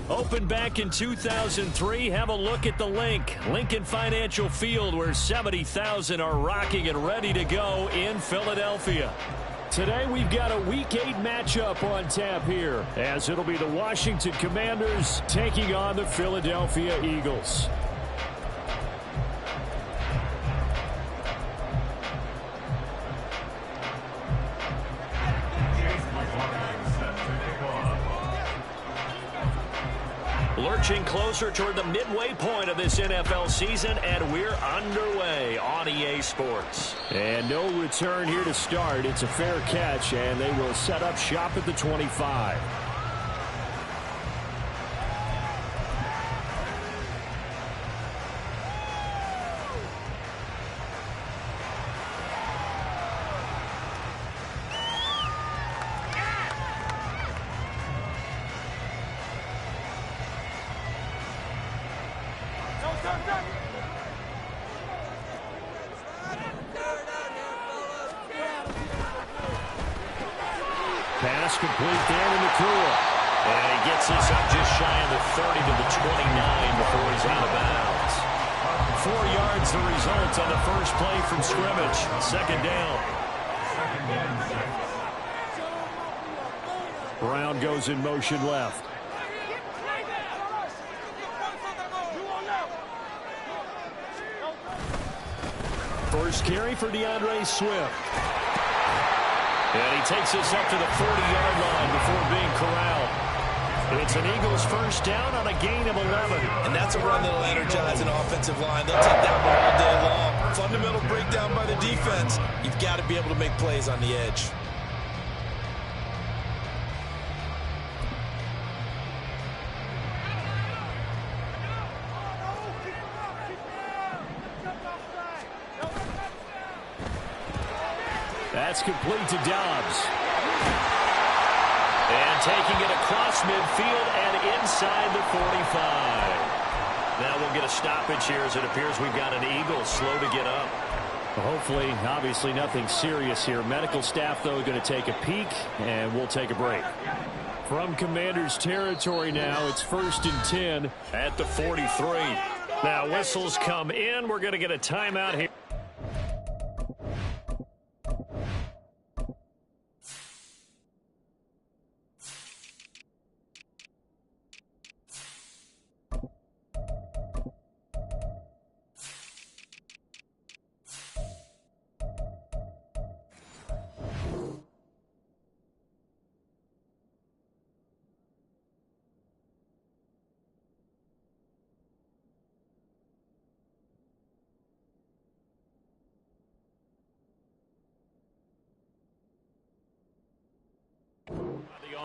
Opened back in 2003, have a look at the Lincoln Financial Field, where 70,000 are rocking and ready to go in Philadelphia. Today we've got a Week 8 matchup on tap here, as it'll be the Washington Commanders taking on the Philadelphia Eagles. Lurching closer toward the midway point of this NFL season, and we're underway on EA Sports. And no return here to start. It's a fair catch, and they will set up shop at the 25. Pass complete down in the cool. And he gets this up just shy of the 30 to the 29 before he's out of bounds. 4 yards the result on the first play from scrimmage. Second down. Brown goes in motion left. First carry for DeAndre Swift. And he takes this up to the 40-yard line before being corralled. It's an Eagles first down on a gain of 11. And that's a run that'll energize an offensive line. They'll take that one all day long. Fundamental breakdown by the defense. You've got to be able to make plays on the edge. That's complete to Dobbs. And taking it across midfield and inside the 45. Now we'll get a stoppage here, as it appears we've got an Eagle slow to get up. Hopefully, obviously nothing serious here. Medical staff, though, going to take a peek, and we'll take a break. From Commanders territory now, it's 1st and 10 at the 43. Now whistles come in. We're going to get a timeout here.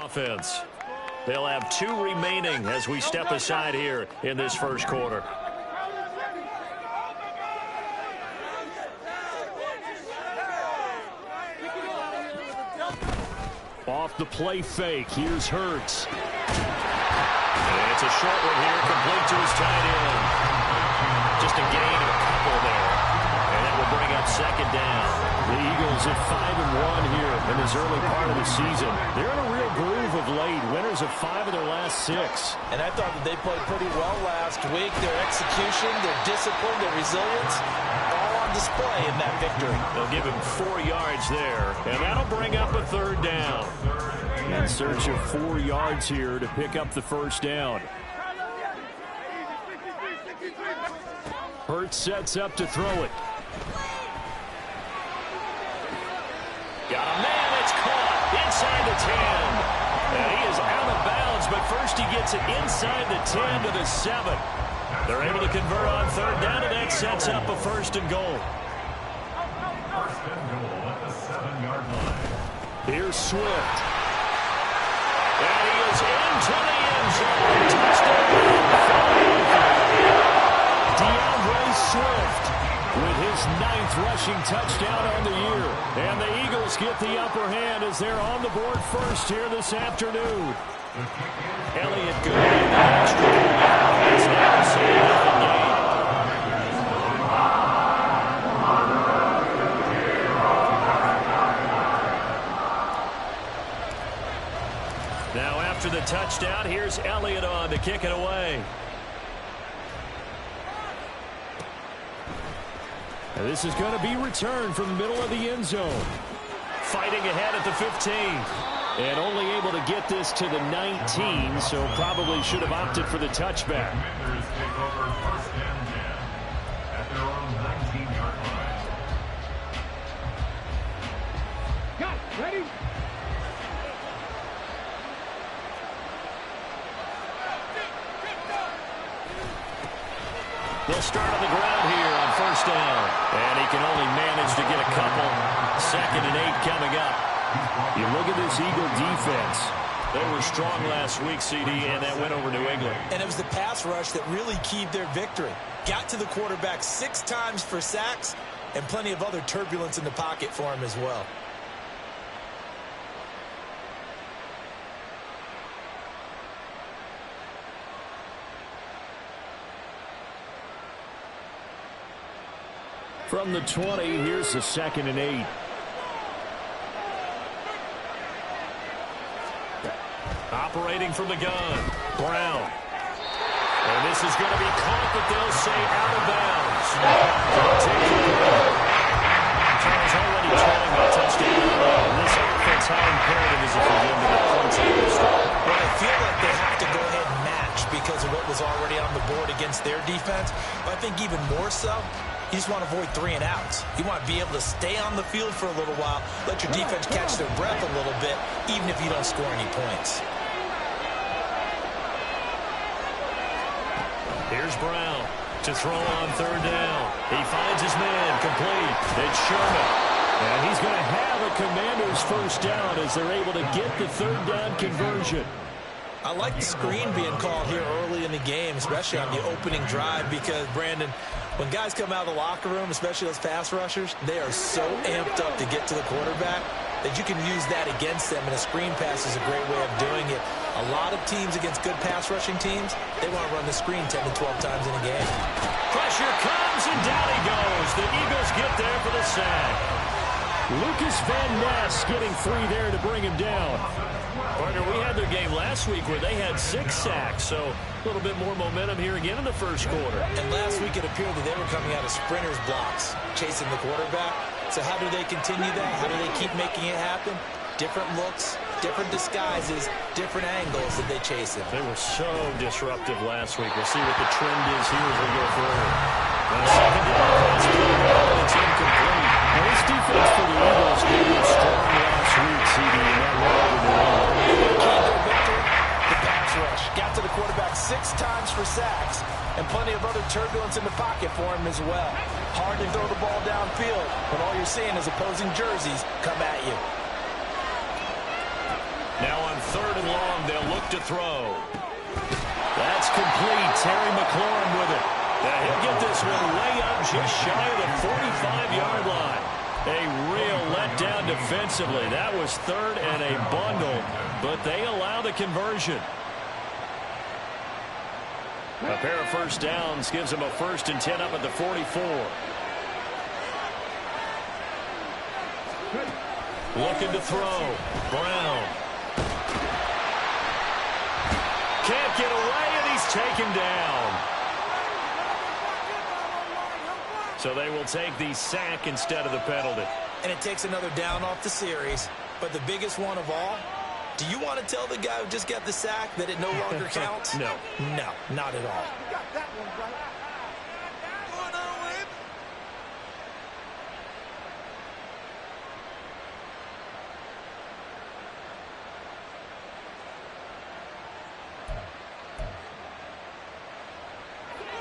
Offense. They'll have 2 remaining as we step aside here in this first quarter. Off the play fake, here's Hurts. And it's a short one here, complete to his tight end. Just a gain of a couple there. And that will bring up second down. The Eagles at 5-1 here in this early part of the season. They're in a real groove of late. Winners of 5 of their last 6. And I thought that they played pretty well last week. Their execution, their discipline, their resilience, all on display in that victory. They'll give him 4 yards there, and that'll bring up a third down. In search of 4 yards here to pick up the first down. Hurts sets up to throw it. Got a man that's caught inside the 10. And he is out of bounds, but first he gets it inside the 10 to the 7. They're able to convert on third down, and that sets up a 1st and goal. First and goal at the 7-yard line. Here's Swift. And he is into the end zone. Touchdown. DeAndre Swift with his 9th rushing touchdown on the year. And the Eagles get the upper hand as they're on the board first here this afternoon. Elliott good in the extra point. It's now a 7-0 game. Now after the touchdown. Here's Elliott on to kick it away. And this is going to be returned from the middle of the end zone. Fighting ahead at the 15. And only able to get this to the 19, so probably should have opted for the touchback. Commanders take over 1st and 10 at their own 19-yard line. Cut. Ready? They'll start on the ground here on 1st down. And he can only manage to get a couple. 2nd and 8 coming up. You look at this Eagle defense. They were strong last week, CD, and that went over New England. And it was the pass rush that really keyed their victory. Got to the quarterback 6 times for sacks and plenty of other turbulence in the pocket for him as well. From the 20, here's the 2nd and 8. Operating from the gun, Brown. And this is going to be caught, but they'll say out of bounds. Charles already trailing a touchdown. This offense, how imperative is it for them to get points in this game? Well, I feel like they have to go ahead and match because of what was already on the board against their defense. But I think even more so, you just want to avoid 3 and outs. You want to be able to stay on the field for a little while, let your defense catch their breath a little bit, even if you don't score any points. Here's Brown to throw on 3rd down. He finds his man complete. It's Sherman. And he's going to have a Commander's 1st down as they're able to get the 3rd down conversion. I like the screen being called here early in the game, especially on the opening drive, because, Brandon, when guys come out of the locker room, especially those pass rushers, they are so amped up to get to the quarterback that you can use that against them, and a screen pass is a great way of doing it. A lot of teams against good pass rushing teams, they want to run the screen 10 to 12 times in a game. Pressure comes, and down he goes. The Eagles get there for the sack. Lucas Van Ness getting free there to bring him down. Partner, we had their game last week where they had 6 sacks, so a little bit more momentum here again in the 1st quarter. And last week it appeared that they were coming out of sprinters blocks, chasing the quarterback. So how do they continue that? How do they keep making it happen? Different looks, different disguises, different angles that they chase it. They were so disruptive last week. We'll see what the trend is here as we go forward. And 2nd down pass play, it's incomplete. Now, this defense for the Eagles, they were strong last week, CD, and that went over New England. Key to victory, the pass rush. Got to the quarterback 6 times for sacks, and plenty of other turbulence in the pocket for him as well. Hard to throw the ball downfield when all you're seeing is opposing jerseys come at you. Now on 3rd and long, they'll look to throw. That's complete. Terry McLaurin with it. Now he'll get this one way up just shy of the 45-yard line. A real letdown defensively. That was 3rd and a bundle, but they allow the conversion. A pair of 1st downs gives them a 1st and 10 up at the 44. Looking to throw. Brown. Can't get away, and he's taken down. So they will take the sack instead of the penalty. And it takes another down off the series. But the biggest one of all, do you want to tell the guy who just got the sack that it no longer counts? No. No, not at all. You got that one right.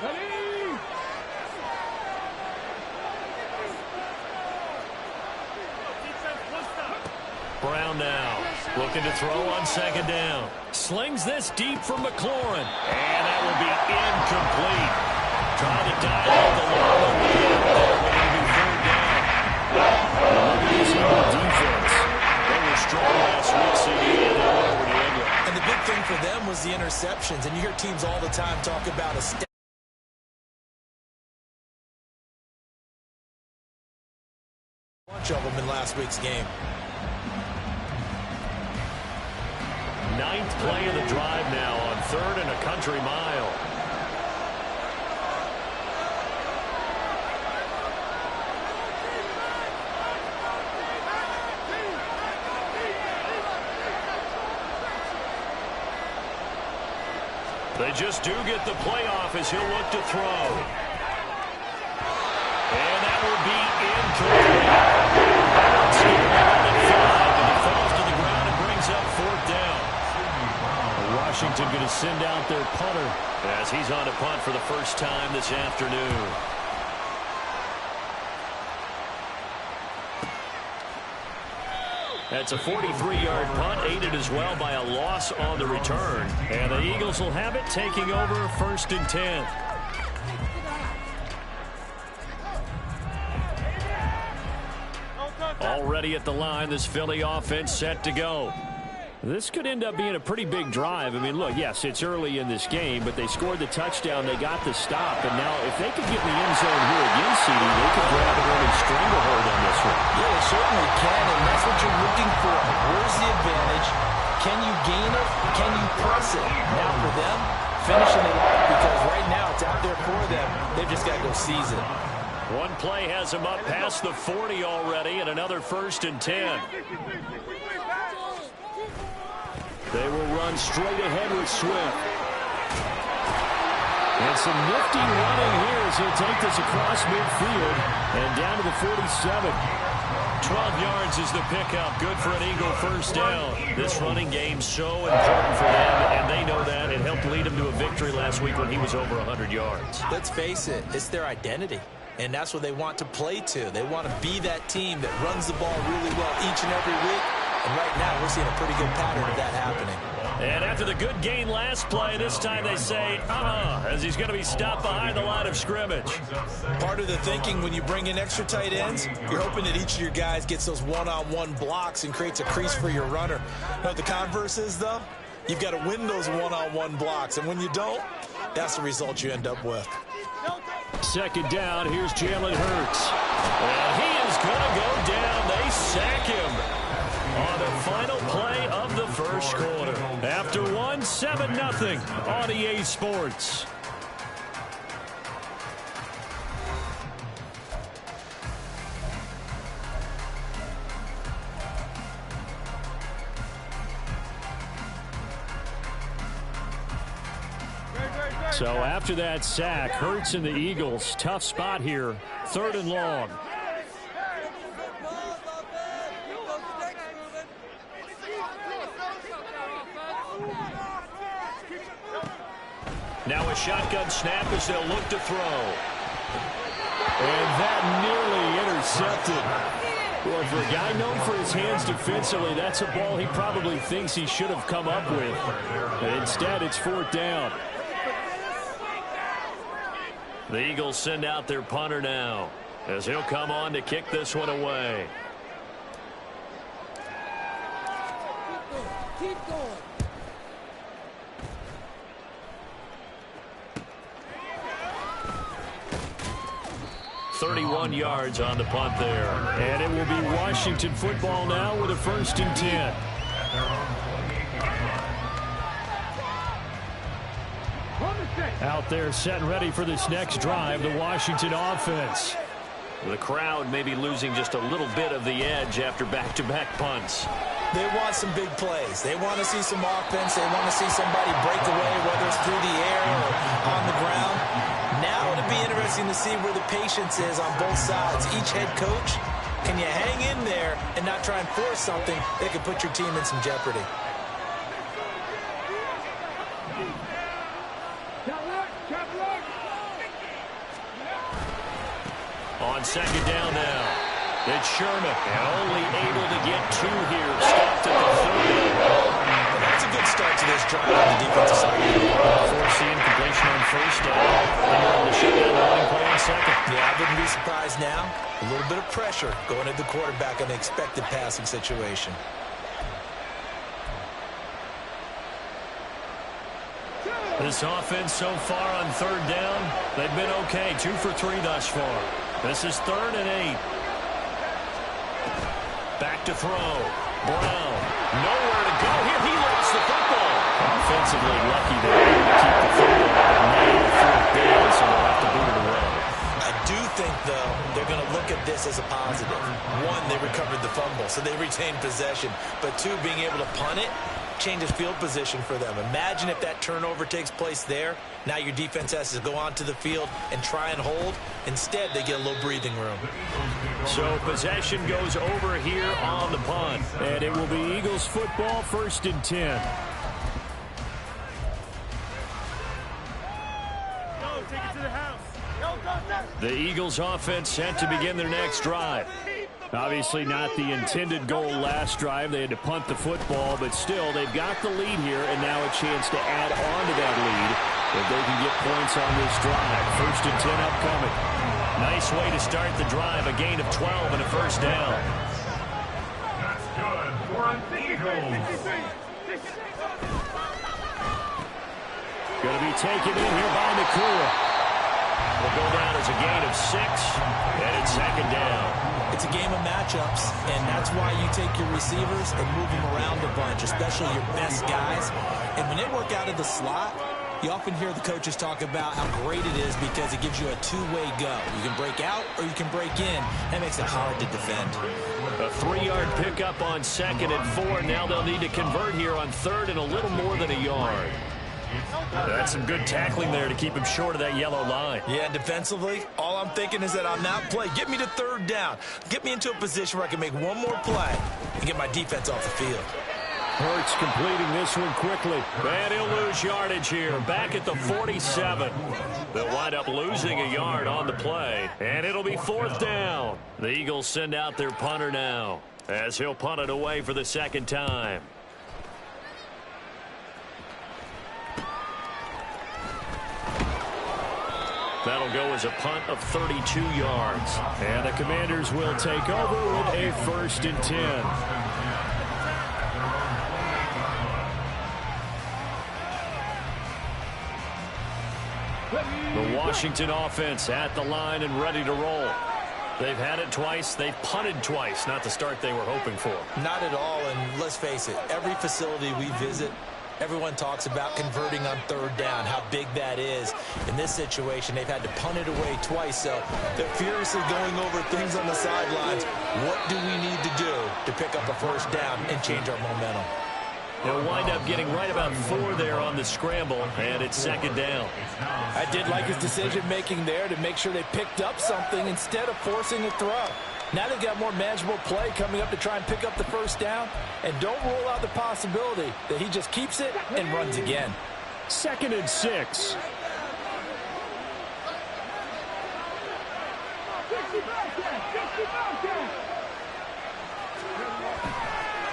Ready? Brown now looking to throw on 2nd down. Slings this deep from McLaurin. And that will be incomplete. Trying to dial up the long way out there, but it'll be 3rd down. Look at this Eagle defense. They were strong last week, CD, and they went over New England. And the big thing for them was the interceptions. And you hear teams all the time talk about a bunch of them in last week's game. Ninth play of the drive now on 3rd and a country mile. They just do get the playoff as he'll look to throw. And that will be incomplete. That's and he falls to the ground and brings up 4th down. Washington going to send out their punter as he's on to punt for the first time this afternoon. That's a 43-yard punt, aided as well by a loss on the return. And the Eagles will have it, taking over 1st and 10. Already at the line, this Philly offense set to go. This could end up being a pretty big drive. I mean, look, yes, it's early in this game, but they scored the touchdown. They got the stop. And now if they could get in the end zone here again, CD, they could grab an early stranglehold on this one. Yeah, they certainly can, and that's what you're looking for. Where's the advantage? Can you gain it? Can you press it? Now for them, finishing it off, because right now it's out there for them. They've just got to go seize it. One play has them up past the 40 already, and another 1st and 10. They will run straight ahead with Swift. And some nifty running here as he'll take this across midfield and down to the 47. 12 yards is the pickup. Good for an Eagle 1st down. This running game so important for them, and they know that. It helped lead them to a victory last week when he was over 100 yards. Let's face it, it's their identity. And that's what they want to play to. They want to be that team that runs the ball really well each and every week. And right now, we're seeing a pretty good pattern of that happening. And after the good gain last play, this time they say, as he's going to be stopped behind the line of scrimmage. Part of the thinking when you bring in extra tight ends, you're hoping that each of your guys gets those one-on-one blocks and creates a crease for your runner. You know what the converse is, though? You've got to win those one-on-one blocks. And when you don't, that's the result you end up with. 2nd down, here's Jalen Hurts. And he is going to go down. They sack him on the final play of the 1st quarter. After 7-0 on EA Sports. So after that sack, Hurts and the Eagles, tough spot here, 3rd and long. Now a shotgun snap as they'll look to throw. And that nearly intercepted. Well, for a guy known for his hands defensively, that's a ball he probably thinks he should have come up with. But instead, it's 4th down. The Eagles send out their punter now as he'll come on to kick this one away. Keep going. 31 yards on the punt there. And it will be Washington football now with a 1st and 10. Out there set and ready for this next drive, the Washington offense. The crowd may be losing just a little bit of the edge after back-to-back punts. They want some big plays. They want to see some offense. They want to see somebody break away, whether it's through the air or on the ground. Now it'll be interesting to see where the patience is on both sides. Each head coach, can you hang in there and not try and force something that could put your team in some jeopardy? On 2nd down now, it's Sherman, and only able to get 2 here. Stopped at the 30. That's a good start to this drive on the defensive side. Forcing completion on 1st down. And you're able to shut down the running play on 2nd. Yeah, I wouldn't be surprised now. A little bit of pressure going at the quarterback on the expected passing situation. This offense so far on 3rd down, they've been okay. 2 for 3 thus far. This is 3rd and 8. Back to throw. Brown, nowhere to go here. He lost the football. Offensively lucky there to keep the football. Now 4th down, so they'll have to boot it away. I do think, though, they're going to look at this as a positive. One, they recovered the fumble, so they retained possession. But two, being able to punt it changes field position for them. Imagine if that turnover takes place there. Now your defense has to go onto the field and try and hold. Instead, they get a little breathing room. So possession goes over here on the punt. And it will be Eagles football, 1st and 10. The Eagles offense set to begin their next drive. Obviously not the intended goal last drive. They had to punt the football, but still they've got the lead here, and now a chance to add on to that lead if they can get points on this drive. 1st and 10 upcoming. Nice way to start the drive. A gain of 12 and a 1st down. That's good for an Eagles. Going to be taken in here by Nakua. Will go down as a gain of 6, and it's 2nd down. It's a game of matchups, and that's why you take your receivers and move them around a bunch, especially your best guys. And when they work out of the slot, you often hear the coaches talk about how great it is because it gives you a two-way go. You can break out or you can break in. That makes it hard to defend. A 3-yard pickup on 2nd and 4. Now they'll need to convert here on 3rd and a little more than a yard. That's some good tackling there to keep him short of that yellow line. Yeah, defensively, all I'm thinking is that on that play, get me to 3rd down. Get me into a position where I can make one more play and get my defense off the field. Hurts completing this one quickly. And he'll lose yardage here. Back at the 47. They'll wind up losing a yard on the play. And it'll be 4th down. The Eagles send out their punter now as he'll punt it away for the 2nd time. That'll go as a punt of 32 yards. And the Commanders will take over with a 1st and 10. The Washington offense at the line and ready to roll. They've had it twice. They've punted twice. Not the start they were hoping for. Not at all, and let's face it, every facility we visit, everyone talks about converting on 3rd down, how big that is. In this situation, they've had to punt it away twice, so they're furiously going over things on the sidelines. What do we need to do to pick up a 1st down and change our momentum? They'll wind up getting right about 4 there on the scramble, and it's 2nd down. I did like his decision-making there to make sure they picked up something instead of forcing a throw. Now they've got more manageable play coming up to try and pick up the 1st down, and don't rule out the possibility that he just keeps it and runs again. 2nd and 6.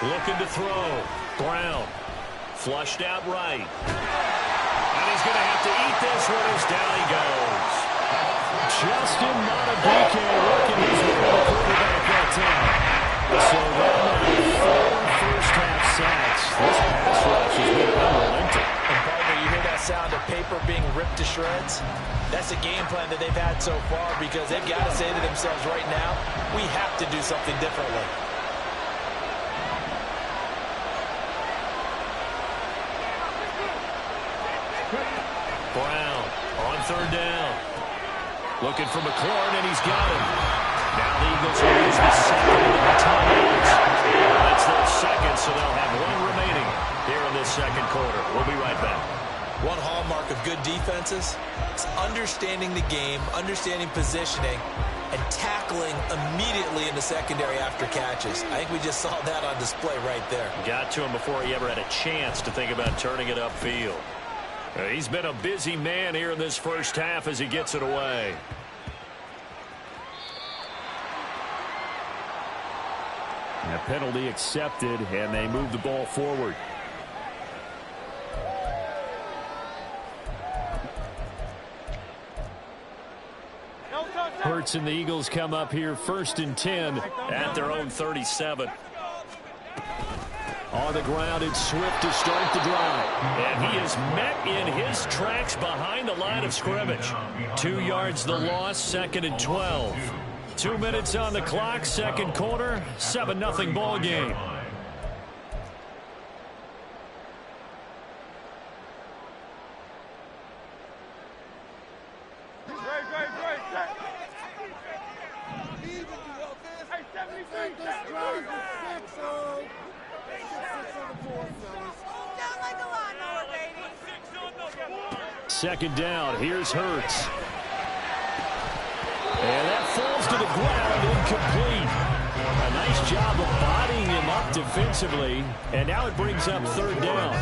Looking to throw. Brown. Flushed out right. And he's going to have to eat this one as down he goes. Justin Madden working his way to the quarterback that time. So that now 4 first-half sacks. This pass rush has been unrelenting. And Barbara, you hear that sound of paper being ripped to shreds? That's a game plan that they've had so far because they've got to say to themselves right now, we have to do something differently. Brown on 3rd down. Looking for McLaurin, and he's got him. Now the Eagles will use the 2nd of the timeouts. That's their 2nd, so they'll have 1 remaining here in this 2nd quarter. We'll be right back. One hallmark of good defenses is understanding the game, understanding positioning, and tackling immediately in the secondary after catches. I think we just saw that on display right there. Got to him before he ever had a chance to think about turning it upfield. He's been a busy man here in this 1st half as he gets it away. And a penalty accepted, and they move the ball forward. Hurts and the Eagles come up here 1st and 10 at their own 37. On the ground, it's Swift to start the drive. And he is met in his tracks behind the line of scrimmage. 2 yards the loss, 2nd and 12. 2 minutes on the clock, 2nd quarter, 7-0 ball game. Second down. Here's Hurts. And that falls to the ground, incomplete. A nice job of bodying him up defensively. And now it brings up third down.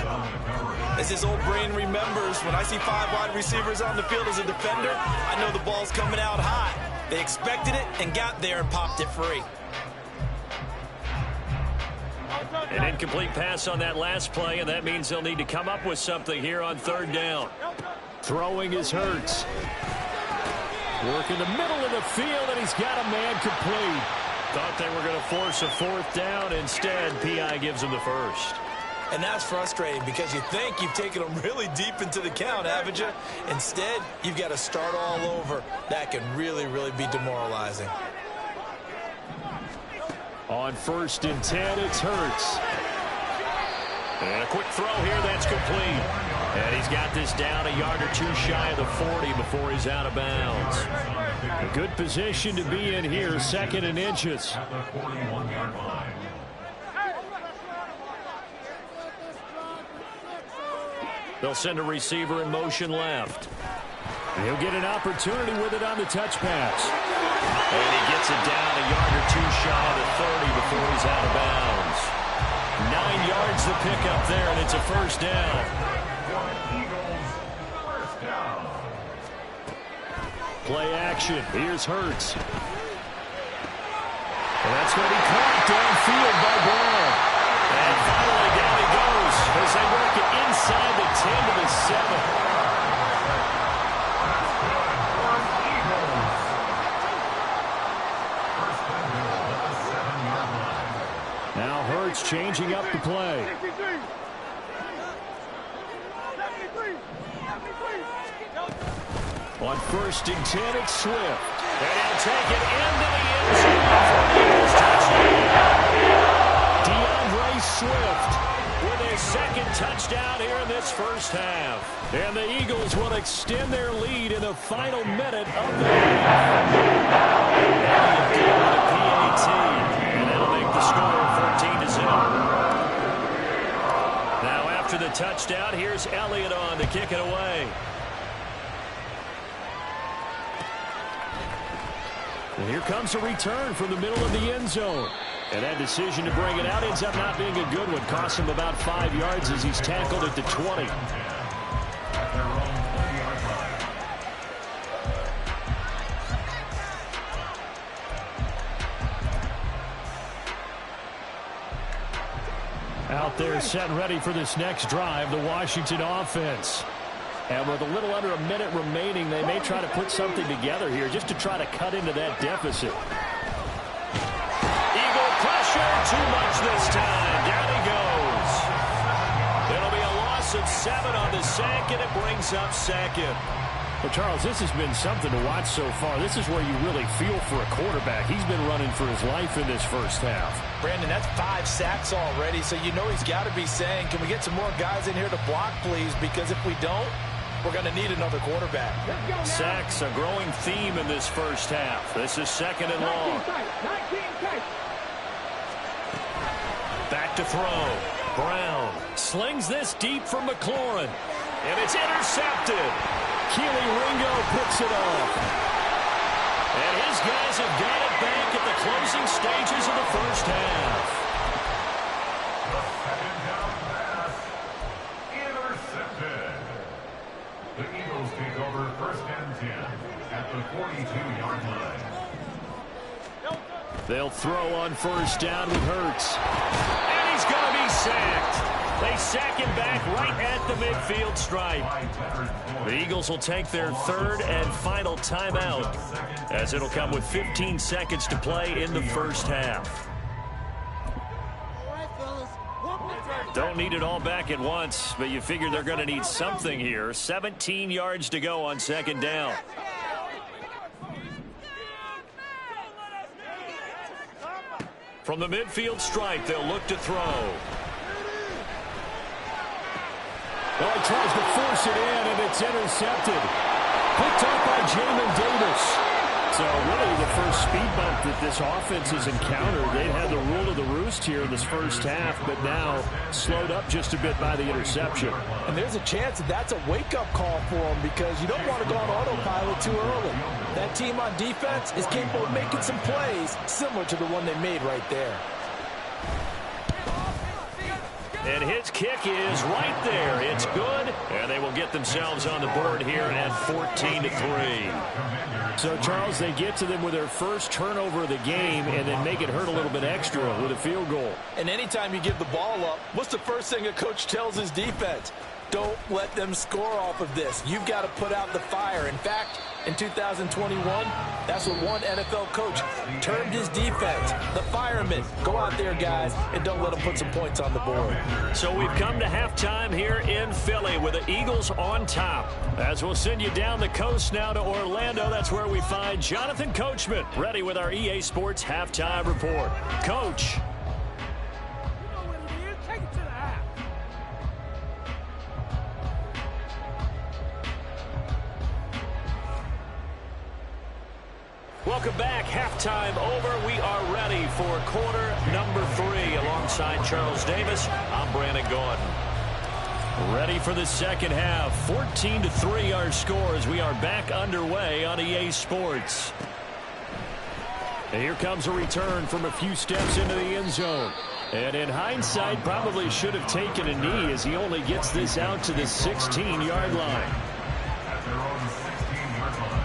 As his old brain remembers, when I see 5 wide receivers on the field as a defender, I know the ball's coming out high. They expected it and got there and popped it free. An incomplete pass on that last play, and that means they'll need to come up with something here on third down. Throwing is Hurts. Work in the middle of the field, and he's got a man complete. Thought they were going to force a fourth down. Instead, P.I. gives them the first. And that's frustrating because you think you've taken them really deep into the count, haven't you? Instead, you've got to start all over. That can really, really be demoralizing. On 1st and 10, it's Hurts. And a quick throw here, that's complete. And he's got this down a yard or two shy of the 40 before he's out of bounds. A good position to be in here, 2nd and inches. At the 41-yard line. They'll send a receiver in motion left. And he'll get an opportunity with it on the touch pass. And he gets it down a yard or two shy of the 30 before he's out of bounds. 9 yards to pick up there, and it's a first down. Eagles, first down. Play action. Here's Hurts. And that's what he caught downfield by Brown. And finally down he goes as they work it inside the 10 to the 7. Now Hurts changing up the play. On 1st and 10, it's Swift. And he'll take it into the end zone for an Eagles touchdown. DeAndre Swift With his 2nd touchdown here in this first half. And the Eagles will extend their lead in the final minute of the game. PAT. And that'll make the score 14-0. Now after the touchdown, here's Elliott on to kick it away. And here comes a return from the middle of the end zone. And that decision to bring it out ends up not being a good one. Costs him about 5 yards as he's tackled at the 20. Out there set and ready for this next drive, the Washington offense. And with a little under a minute remaining, they may try to put something together here just to try to cut into that deficit. Eagle pressure, too much this time. Down he goes. It'll be a loss of 7 on the sack, and it brings up 2nd. Well, Charles, this has been something to watch so far. This is where you really feel for a quarterback. He's been running for his life in this first half. Brandon, that's 5 sacks already, so you know he's got to be saying, can we get some more guys in here to block, please? Because if we don't, we're going to need another quarterback. Sacks, a growing theme in this first half. This is 2nd and long. Back to throw. Brown slings this deep from McLaurin. And it's intercepted. Keely Ringo picks it off. And his guys have got it back at the closing stages of the first half. The 2nd down pass, intercepted. The Eagles take over 1st and 10 at the 42-yard line. They'll throw on 1st down with Hurts. And he's going to be sacked. They sack him back right at the midfield stripe. The Eagles will take their 3rd and final timeout, as it'll come with 15 seconds to play in the first half. Don't need it all back at once, but you figure they're going to need something here. 17 yards to go on 2nd down. From the midfield stripe, they'll look to throw. Well, he tries to force it in, and it's intercepted. Picked up by Jamin Davis. So really the first speed bump that this offense has encountered. They've had the rule of the roost here in this first half, but now slowed up just a bit by the interception. And there's a chance that that's a wake-up call for them because you don't want to go on autopilot too early. That team on defense is capable of making some plays similar to the one they made right there. And his kick is right there. It's good, and they will get themselves on the board here at 14-3. So, Charles, they get to them with their first turnover of the game and then make it hurt a little bit extra with a field goal. And anytime you give the ball up, what's the first thing a coach tells his defense? Don't let them score off of this. You've got to put out the fire. In fact, in 2021, that's what one NFL coach termed his defense, the firemen. Go out there, guys, and don't let them put some points on the board. So we've come to halftime here in Philly with the Eagles on top. As we'll send you down the coast now to Orlando, that's where we find Jonathan Coachman ready with our EA Sports halftime report. Coach. Welcome back. Halftime over. We are ready for quarter number 3. Alongside Charles Davis, I'm Brandon Gaudin. Ready for the second half. 14-3 our score as we are back underway on EA Sports. And here comes a return from a few steps into the end zone. And in hindsight, probably should have taken a knee as he only gets this out to the 16-yard line. At their own 16-yard line.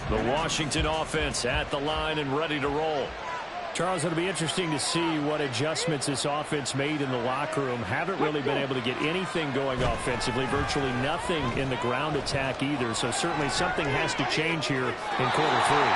The Washington offense at the line and ready to roll. Charles, it'll be interesting to see what adjustments this offense made in the locker room. Haven't really been able to get anything going offensively, virtually nothing in the ground attack either. So certainly something has to change here in quarter 3.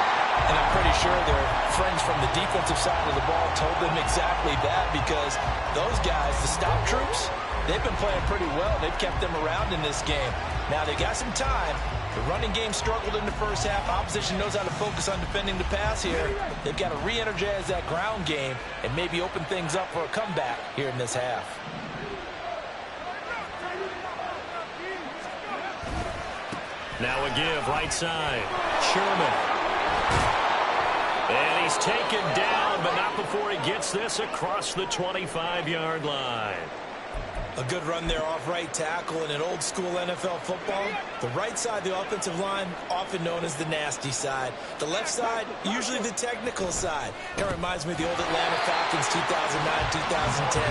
And I'm pretty sure their friends from the defensive side of the ball told them exactly that because those guys, the stop troops, they've been playing pretty well. They've kept them around in this game. Now they got some time. The running game struggled in the first half. Opposition knows how to focus on defending the pass here. They've got to re-energize that ground game and maybe open things up for a comeback here in this half. Now a give, right side. Sherman. And he's taken down, but not before he gets this across the 25-yard line. A good run there off right tackle in an old-school NFL football. The right side, the offensive line, often known as the nasty side. The left side, usually the technical side. It reminds me of the old Atlanta Falcons 2009-2010.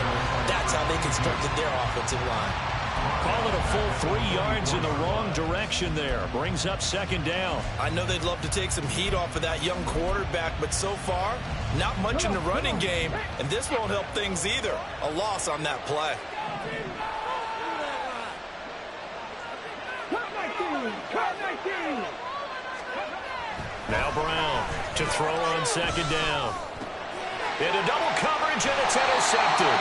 That's how they constructed their offensive line. Call it a full 3 yards in the wrong direction there. Brings up second down. I know they'd love to take some heat off of that young quarterback, but so far, not much in the running game, and this won't help things either. A loss on that play. Now Brown to throw on second down. Into double coverage, and it's intercepted.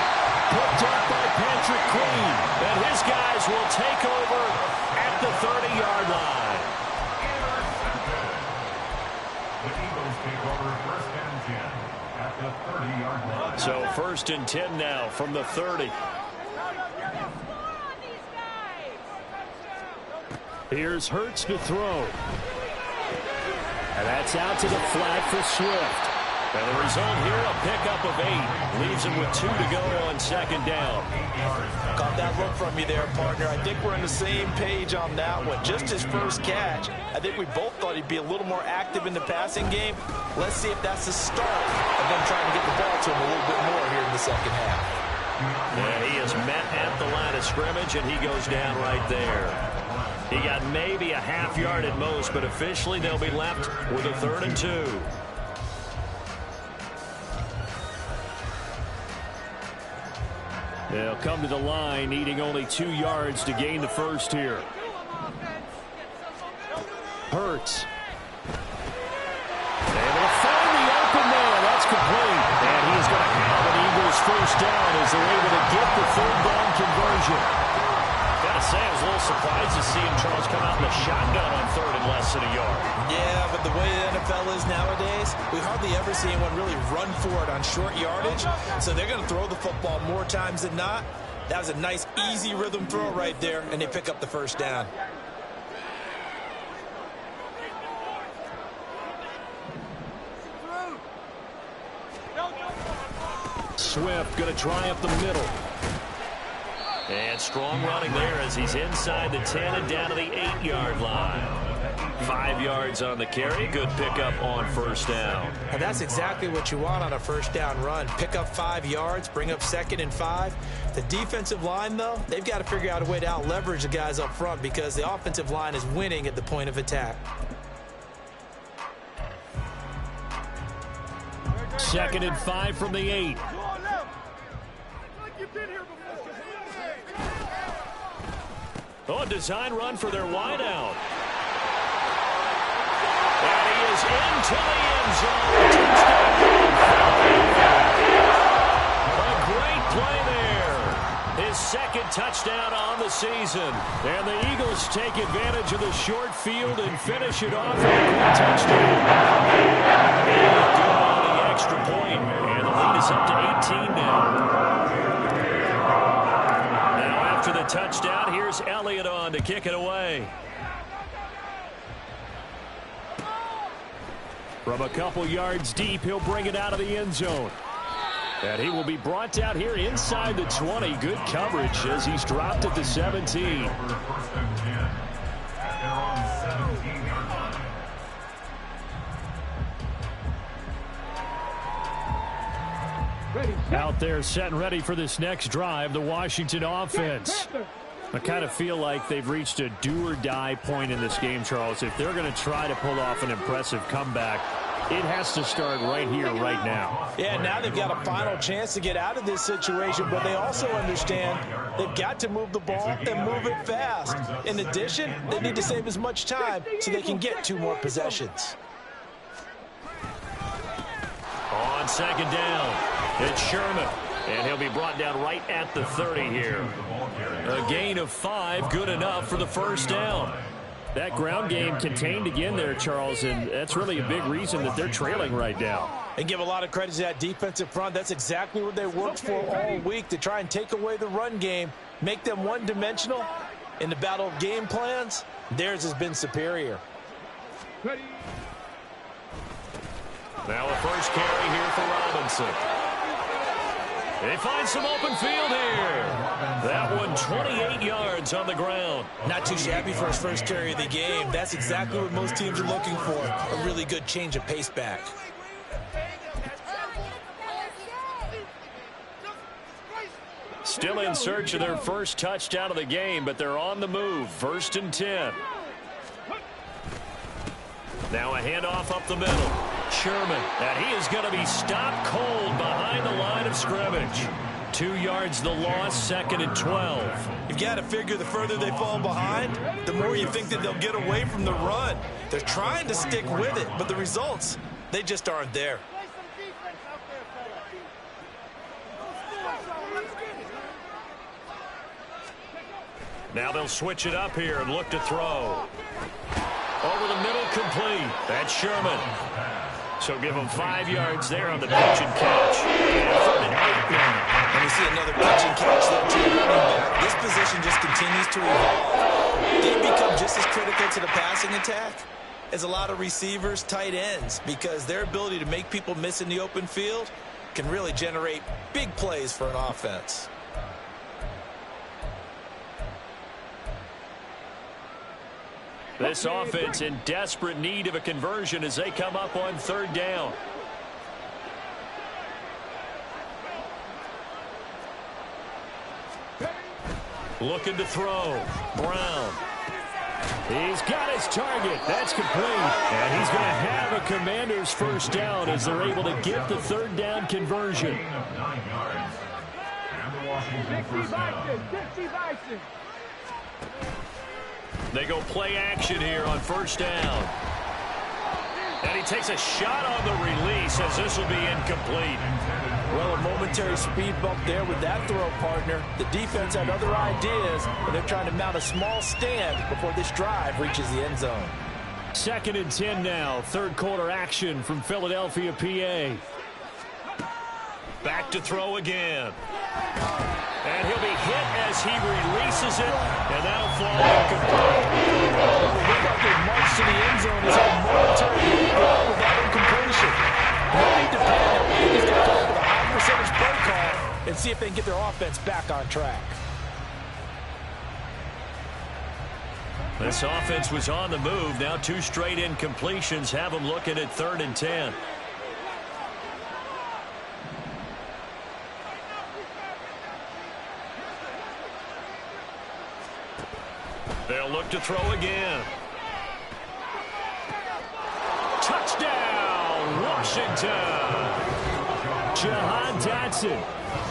Picked up by Patrick Queen. And his guys will take over at the 30-yard line. The Eagles take over first and 10 at the 30-yard line. So first and 10 now from the 30. Here's Hurts to throw. And that's out to the flat for Swift. And the result here, a pickup of 8. Leaves him with 2 to go on second down. Got that look from you there, partner. I think we're on the same page on that one. Just his first catch. I think we both thought he'd be a little more active in the passing game. Let's see if that's the start of them trying to get the ball to him a little bit more here in the second half. And he is met at the line of scrimmage, and he goes down right there. He got maybe a half yard at most, but officially they'll be left with a 3rd and 2. They'll come to the line, needing only 2 yards to gain the first here. Hurts. Able to find the open man. That's complete. And he's going to have an Eagles first down as they're able to get the 3rd down conversion. Gotta say, I was a little surprised to see him, Charles, come out in the shotgun on 3rd and less than a yard. Yeah, but the way the NFL is nowadays, we hardly ever see anyone really run for it on short yardage. So they're going to throw the football more times than not. That was a nice, easy rhythm throw right there, and they pick up the first down. Swift going to try up the middle. And strong running there as he's inside the 10 and down to the 8-yard line. 5 yards on the carry. Good pickup on first down. And that's exactly what you want on a first down run. Pick up 5 yards, bring up 2nd and 5. The defensive line, though, they've got to figure out a way to out-leverage the guys up front because the offensive line is winning at the point of attack. 2nd and 5 from the 8. Oh, design run for their wideout. And he is into the end zone. A great play there. His 2nd touchdown on the season. And the Eagles take advantage of the short field and finish it off with a quick touchdown. Good on the extra point. And the lead is up to 18 now. After the touchdown, here's Elliott on to kick it away. From a couple yards deep, he'll bring it out of the end zone. And he will be brought down here inside the 20. Good coverage as he's dropped at the 17. Out there set and ready for this next drive, the Washington offense. I kind of feel like they've reached a do-or-die point in this game, Charles. If they're going to try to pull off an impressive comeback, it has to start right here, right now. Yeah, now they've got a final chance to get out of this situation, but they also understand they've got to move the ball and move it fast. In addition, they need to save as much time so they can get 2 more possessions. On 2nd down, it's Sherman. And he'll be brought down right at the 30 here. A gain of 5, good enough for the first down. That ground game contained again there, Charles, and that's really a big reason that they're trailing right now. And give a lot of credit to that defensive front. That's exactly what they worked for all week, to try and take away the run game, make them one-dimensional. In the battle of game plans, theirs has been superior. Now a first carry here for Robinson. They find some open field here. That one 28 yards on the ground. Not too shabby for his first carry of the game. That's exactly what most teams are looking for. A really good change of pace back. Still in search of their first touchdown of the game, but they're on the move. 1st and 10. Now a handoff up the middle. Sherman, and he is going to be stopped cold behind the line of scrimmage. 2 yards the loss, 2nd and 12. You've got to figure the further they fall behind, the more you think that they'll get away from the run. They're trying to stick with it, but the results, they just aren't there. Now they'll switch it up here and look to throw. Over the middle, complete. That's Sherman. So give him 5 yards there on the pitch and catch. And 8 now. And we see another pitch and catch there to the running back. This position just continues to evolve. They become just as critical to the passing attack as a lot of receivers, tight ends, because their ability to make people miss in the open field can really generate big plays for an offense. This offense in desperate need of a conversion as they come up on 3rd down. Looking to throw. Brown. He's got his target. That's complete. And he's going to have a Commander's first down as they're able to get the 3rd down conversion. They go play action here on 1st down. And he takes a shot on the release as this will be incomplete. Well, a momentary speed bump there with that throw, partner. The defense had other ideas, and they're trying to mount a small stand before this drive reaches the end zone. 2nd and 10 now. 3rd quarter action from Philadelphia, PA. Back to throw again. And he'll be hit as he releases it, and that'll fall incomplete. Well, the way they've marched to the end zone is a momentary lead with that incompletion. No need to panic. They just got to go with a high percentage play call get their offense back on track. This offense was on the move. Now 2 straight incompletions have them looking at 3rd and 10. They'll look to throw again. Touchdown, Washington. Jahan Dotson,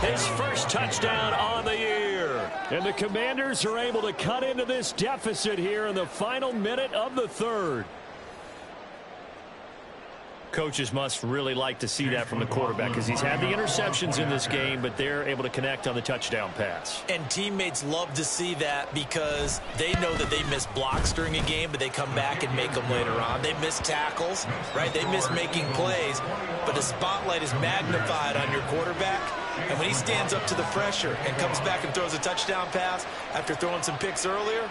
His first touchdown on the year. and the Commanders are able to cut into this deficit here in the final minute of the 3rd. Coaches must really like to see that from the quarterback because he's had the interceptions in this game, but they're able to connect on the touchdown pass. And teammates love to see that because they know that they miss blocks during a game, but they come back and make them later on. They miss tackles, right? They miss making plays, but the spotlight is magnified on your quarterback. And when he stands up to the pressure and comes back and throws a touchdown pass after throwing some picks earlier,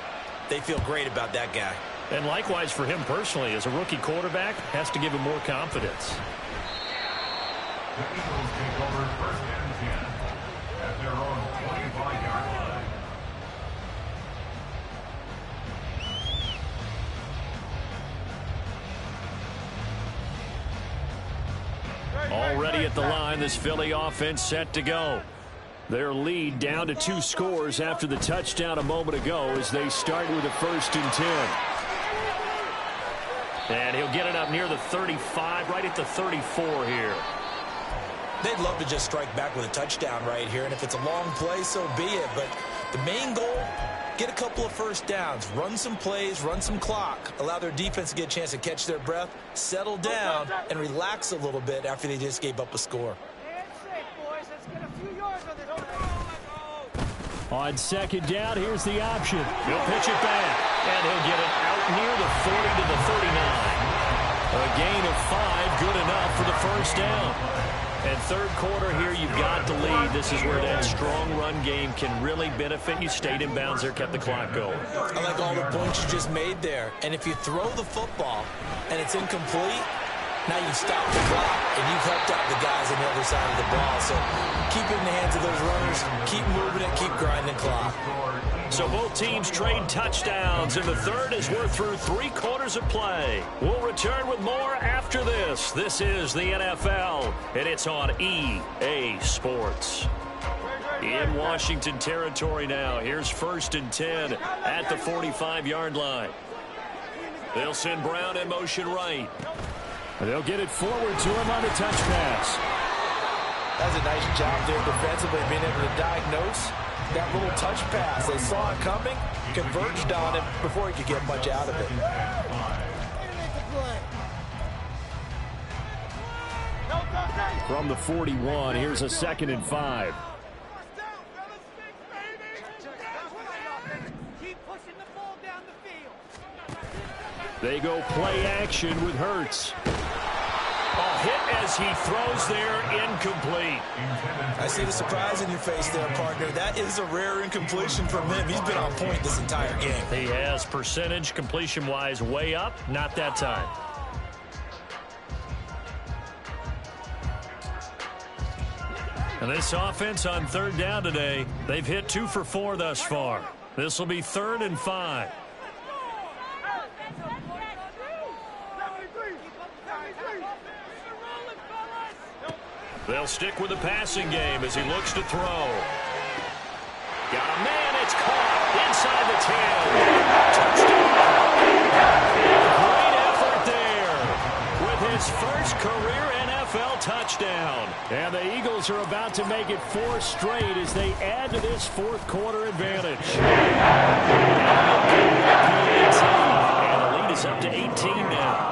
they feel great about that guy. And likewise for him personally, as a rookie quarterback, has to give him more confidence. The Eagles take over 1st and 10 at their own 25-yard line. Already at the line, this Philly offense set to go. Their lead down to 2 scores after the touchdown a moment ago as they start with a 1st and 10. And he'll get it up near the 35, right at the 34 here. They'd love to just strike back with a touchdown right here, and if it's a long play, so be it. But the main goal, get a couple of first downs, run some plays, run some clock, allow their defense to get a chance to catch their breath, settle down, and relax a little bit after they just gave up a score. On 2nd down, here's the option. He'll pitch it back, and he'll get it out near the 40 to the 39. A gain of 5, good enough for the 1st down. And 3rd quarter here, you've got to lead. This is where that strong run game can really benefit you. Stayed in bounds there, kept the clock going. I like all the points you just made there. And if you throw the football and it's incomplete, now you stop the clock, and you've helped out the guys on the other side of the ball. So keep it in the hands of those runners, keep moving it, keep grinding the clock. So both teams trade touchdowns, and the 3rd as we're through 3 quarters of play. We'll return with more after this. This is the NFL, and it's on EA Sports. In Washington territory now. Here's 1st and 10 at the 45-yard line. They'll send Brown in motion right. They'll get it forward to him on the touch pass. That's a nice job there defensively, being able to diagnose that little touch pass. They saw it coming, converged on it before he could get much out of it. From the 41, here's a 2nd and 5. They go play action with Hurts. A hit as he throws there, incomplete. I see the surprise in your face there, partner. That is a rare incompletion from him. He's been on point this entire game. He has percentage completion-wise way up, not that time. And this offense on 3rd down today, they've hit 2 for 4 thus far. This will be 3rd and 5. They'll stick with the passing game as he looks to throw. Got a man, it's caught inside the 10. Touchdown. Great effort there with his first career NFL touchdown. And the Eagles are about to make it 4 straight as they add to this 4th quarter advantage. And the lead is up to 18 now.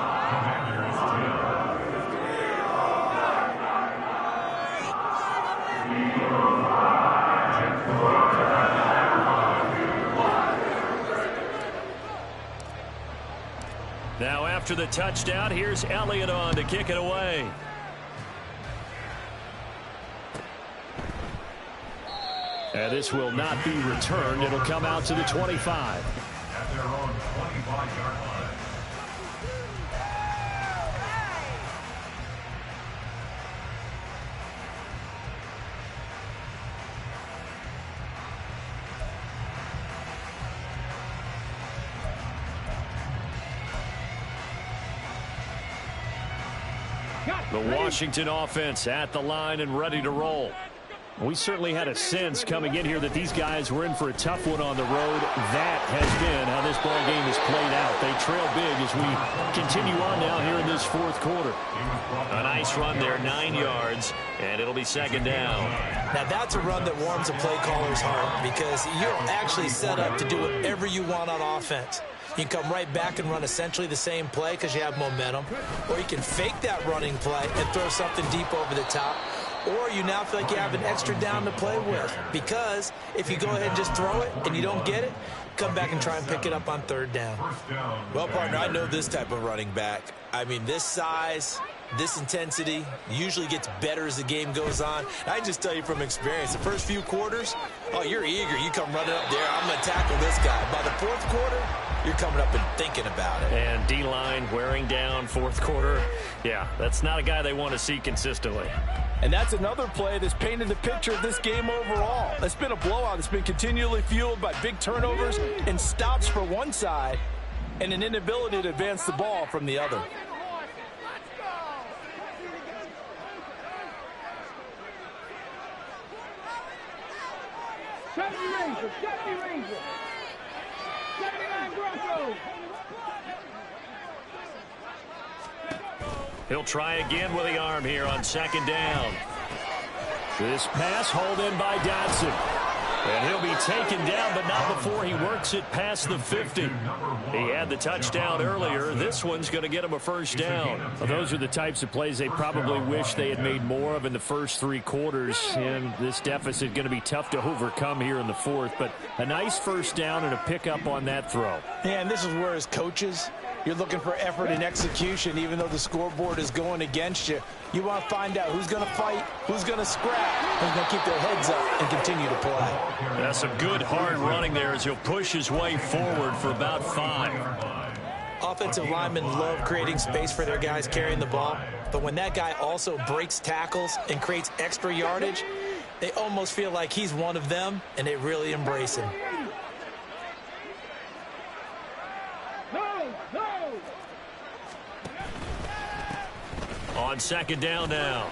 Now after the touchdown, here's Elliott on to kick it away. And this will not be returned. It'll come out to the 25. At their own 25-yard line. The Washington offense at the line and ready to roll. We certainly had a sense coming in here that these guys were in for a tough one on the road. That has been how this ball game has played out. They trail big as we continue on now here in this fourth quarter. A nice run there, 9 yards, and it'll be second down. Now that's a run that warms a play caller's heart because you're actually set up to do whatever you want on offense. You can come right back and run essentially the same play because you have momentum, or you can fake that running play and throw something deep over the top. Or you now feel like you have an extra down to play with. Because if you go ahead and just throw it and you don't get it, come back and try and pick it up on third down. Well, partner, I know this type of running back. I mean, this size, this intensity usually gets better as the game goes on. I just tell you from experience, the first few quarters, oh, you're eager. You come running up there, I'm going to tackle this guy. By the fourth quarter, you're coming up and thinking about it. And D-line wearing down fourth quarter. Yeah, that's not a guy they want to see consistently. And that's another play that's painted the picture of this game overall. It's been a blowout. It's been continually fueled by big turnovers and stops for one side and an inability to advance the ball from the other. He'll try again with the arm here on second down. This pass hauled in by Dotson. And he'll be taken down, but not before he works it past the 50. He had the touchdown earlier. This one's going to get him a first down. Well, those are the types of plays they probably wish they had made more of in the first 3 quarters. And this deficit going to be tough to overcome here in the fourth. But a nice first down and a pickup on that throw. Yeah, and this is where as coaches, you're looking for effort and execution, even though the scoreboard is going against you. You want to find out who's going to fight, who's going to scrap, who's going to keep their heads up and continue to play. That's some good hard running there as he'll push his way forward for about 5. Offensive linemen love creating space for their guys carrying the ball, but when that guy also breaks tackles and creates extra yardage, they almost feel like he's one of them, and they really embrace him. On second down now.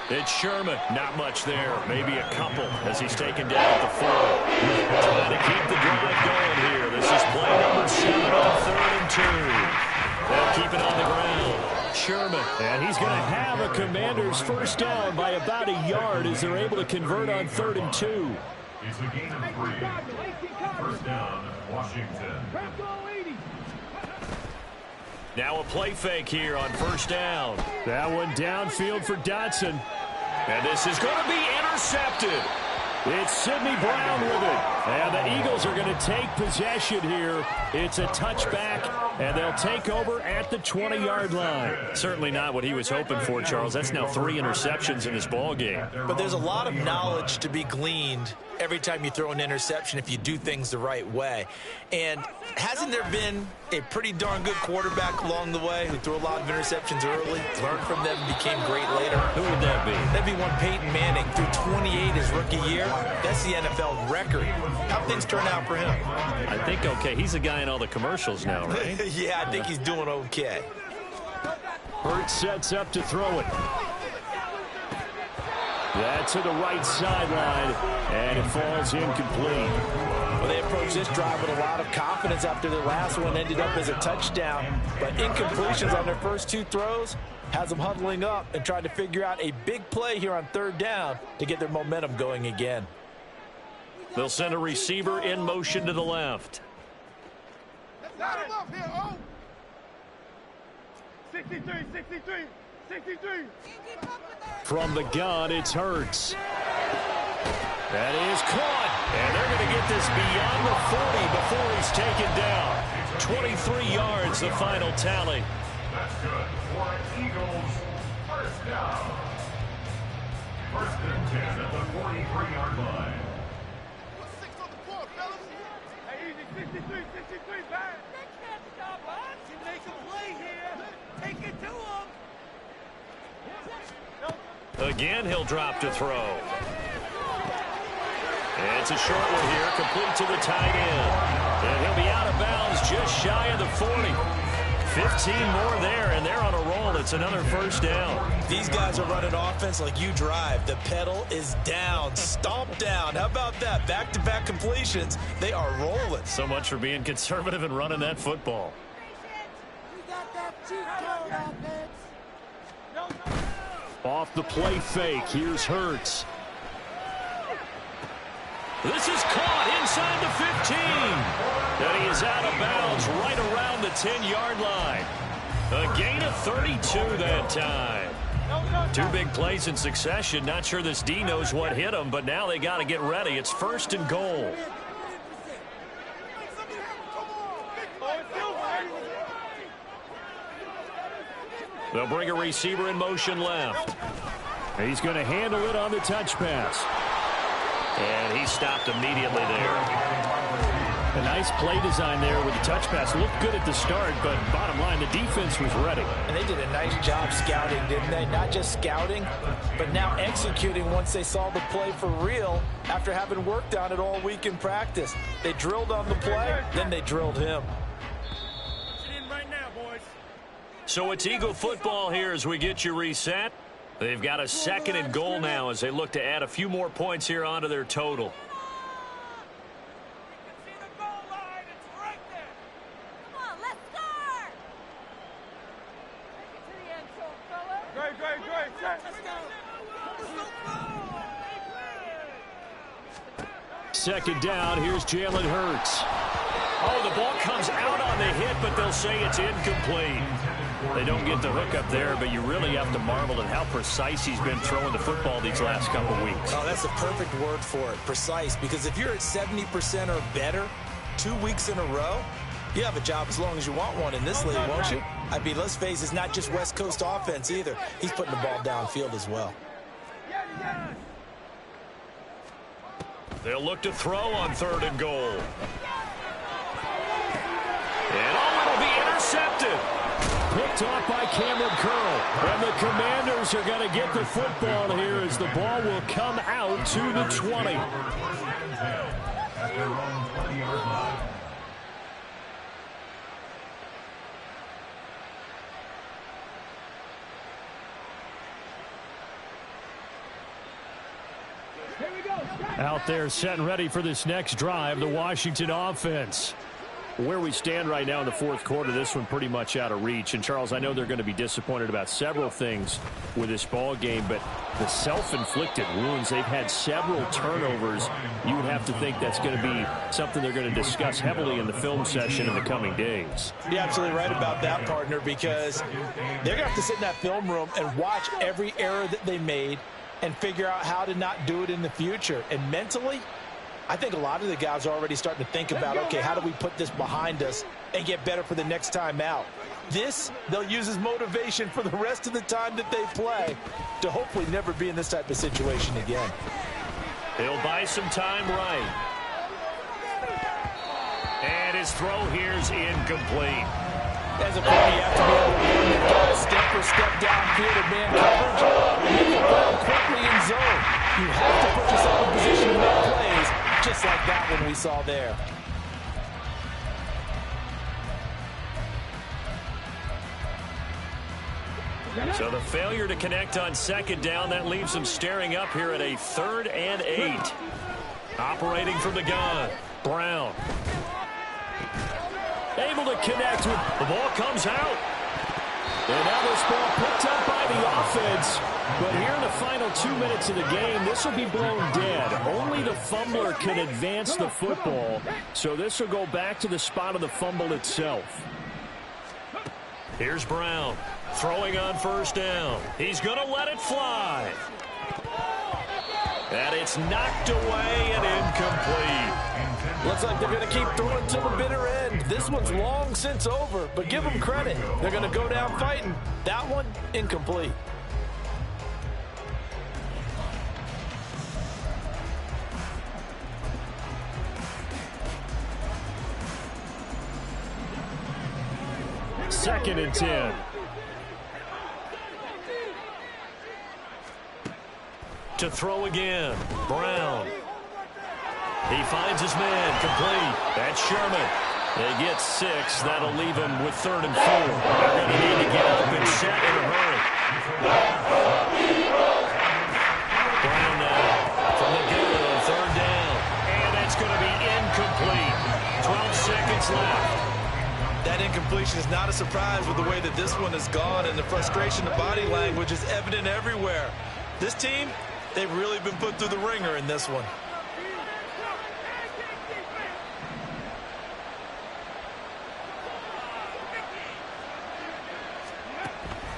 It's Sherman. Not much there. Maybe a couple as he's taken down at the 4. Trying to keep the drive going here. This is play number 7 on 3rd and 2. They'll keep it on the ground. Sherman. And he's going to have a Commander's first down by about a yard as they're able to convert on 3rd and 2. It's a gain of 3. First down, Washington. Now a play fake here on first down. That one downfield for Dotson. And this is going to be intercepted. It's Sidney Brown with it. And the Eagles are going to take possession here. It's a touchback, and they'll take over at the 20-yard line. Certainly not what he was hoping for, Charles. That's now 3 interceptions in this ball game. But there's a lot of knowledge to be gleaned every time you throw an interception if you do things the right way. And hasn't there been a pretty darn good quarterback along the way who threw a lot of interceptions early, learned from them, and became great later? Who would that be? That'd be one Peyton Manning, threw 28 his rookie year. That's the NFL record. How things turn out for him? I think okay. He's a guy in all the commercials now, right? Yeah, I think he's doing okay. Hurt sets up to throw it. That's to the right sideline, and it falls incomplete. Well, they approached this drive with a lot of confidence after their last one ended up as a touchdown. But incompletions on their first 2 throws has them huddling up and trying to figure out a big play here on 3rd down to get their momentum going again. They'll send a receiver in motion to the left. 63. From the gun, it's Hurts. That is caught. And they're going to get this beyond the 40 before he's taken down. 23 yards, the final tally. That's good for Eagles. First down. 1st and 10 at the 43-yard line. 6 on the floor, fellas. Hey, easy, 63, back. They can't stop us. You make a play here. Take it to him. Again, he'll drop to throw. And it's a short one here, complete to the tight end. And he'll be out of bounds just shy of the 40. 15 more there, and they're on a roll. still, it's another first down. These guys are running offense like you drive. The pedal is down, stomp down. How about that? Back-to-back completions. They are rolling. So much for being conservative and running that football. Off the play fake, here's Hurts. This is caught inside the 15. And he is out of bounds right around the 10-yard line. A gain of 32 that time. Two big plays in succession. Not sure this D knows what hit him, but now they got to get ready. It's 1st and goal. They'll bring a receiver in motion left. He's going to handle it on the touch pass. And he stopped immediately there. A nice play design there with the touch pass. Looked good at the start, but bottom line, the defense was ready. And they did a nice job scouting, didn't they? Not just scouting, but now executing once they saw the play for real after having worked on it all week in practice. They drilled on the play, then they drilled him. So it's Eagle football here as we get you reset. They've got a 2nd and goal now as they look to add a few more points here onto their total. Second down, here's Jalen Hurts. Oh, the ball comes out on the hit, but they'll say it's incomplete. They don't get the hook up there, but you really have to marvel at how precise he's been throwing the football these last couple weeks. Oh, that's the perfect word for it, precise. Because if you're at 70% or better 2 weeks in a row, you have a job as long as you want one in this league, won't you? I mean, let's face it, it's not just West Coast offense either. He's putting the ball downfield as well. They'll look to throw on 3rd and goal. And it'll be intercepted. Picked off by Cameron Curl. And the Commanders are going to get the football here as the ball will come out to the 20. Out there set and ready for this next drive, the Washington offense. Where we stand right now in the 4th quarter, this one pretty much out of reach. And, Charles, I know they're going to be disappointed about several things with this ball game, but the self-inflicted wounds, they've had several turnovers. You would have to think that's going to be something they're going to discuss heavily in the film session in the coming days. You're absolutely right about that, partner, because they're going to have to sit in that film room and watch every error that they made and figure out how to not do it in the future. And mentally, I think a lot of the guys are already starting to think about, okay, how do we put this behind us and get better for the next time out? This, they'll use as motivation for the rest of the time that they play to hopefully never be in this type of situation again. He'll buy some time right. And his throw here's incomplete. As a player, you have to be able to learn your guys step for step downfield in man coverage and make the ball quickly in zone. You have to put yourself in position to make plays, just like that one we saw there. So the failure to connect on 2nd down, that leaves them staring up here at a 3rd and 8. Operating from the gun, Brown. Able to connect with, the ball comes out. And now this ball picked up by the offense. But here in the final 2 minutes of the game, this will be blown dead. Only the fumbler can advance the football. So this will go back to the spot of the fumble itself. Here's Brown throwing on 1st down. He's going to let it fly. And it's knocked away and incomplete. Looks like they're going to keep throwing till the bitter end. This one's long since over, but give them credit. They're going to go down fighting. That one, incomplete. Second and 10. To throw again, Brown. He finds his man, complete. That's Sherman. They get 6. That'll leave them with 3rd and 4. They're going to need to get up and set in a hurry. Brown now from the gun on 3rd down. And that's going to be incomplete. 12 seconds left. That incompletion is not a surprise with the way that this one has gone, and the frustration of body language is evident everywhere. This team, they've really been put through the ringer in this one.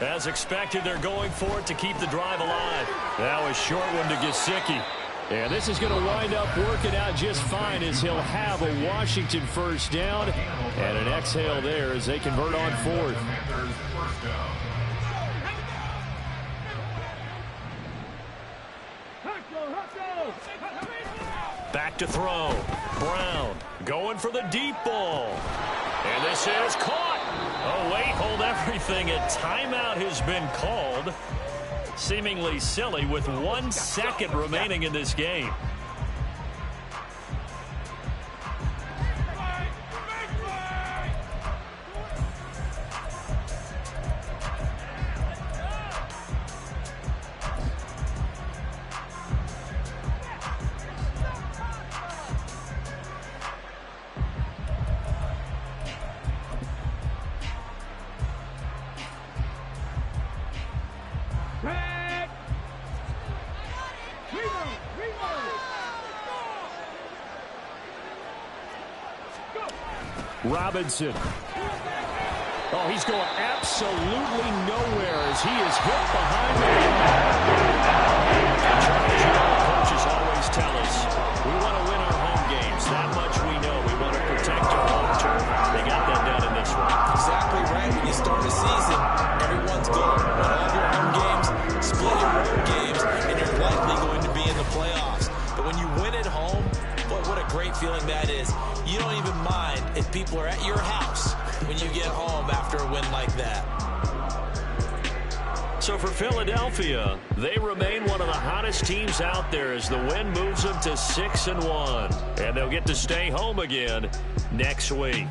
As expected, they're going for it to keep the drive alive. Now a short one to Gesicki. And this is going to wind up working out just fine as he'll have a Washington 1st down and an exhale there as they convert on 4th. Back to throw. Brown going for the deep ball. And this is caught. Oh, wait, hold everything. A timeout has been called. Seemingly silly with 1 second remaining in this game. Robinson. Oh, he's going absolutely nowhere as he is hit behind the coaches always tell us we want to win our home games. That much we know. We want to protect our home turf. They got that done in this one. Exactly right. When you start a season, everyone's goal, win all your home games, split your road games, and you're likely going to be in the playoffs. But when you win at home, boy, what a great feeling that is. You don't even mind if people are at your house when you get home after a win like that. So for Philadelphia, they remain one of the hottest teams out there as the win moves them to 6-1. And they'll get to stay home again next week.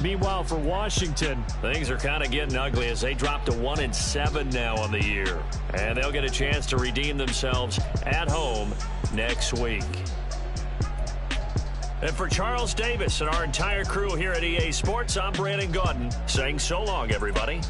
Meanwhile, for Washington, things are kind of getting ugly as they drop to 1-7 now on the year. And they'll get a chance to redeem themselves at home next week. And for Charles Davis and our entire crew here at EA Sports, I'm Brandon Gaudin saying so long, everybody.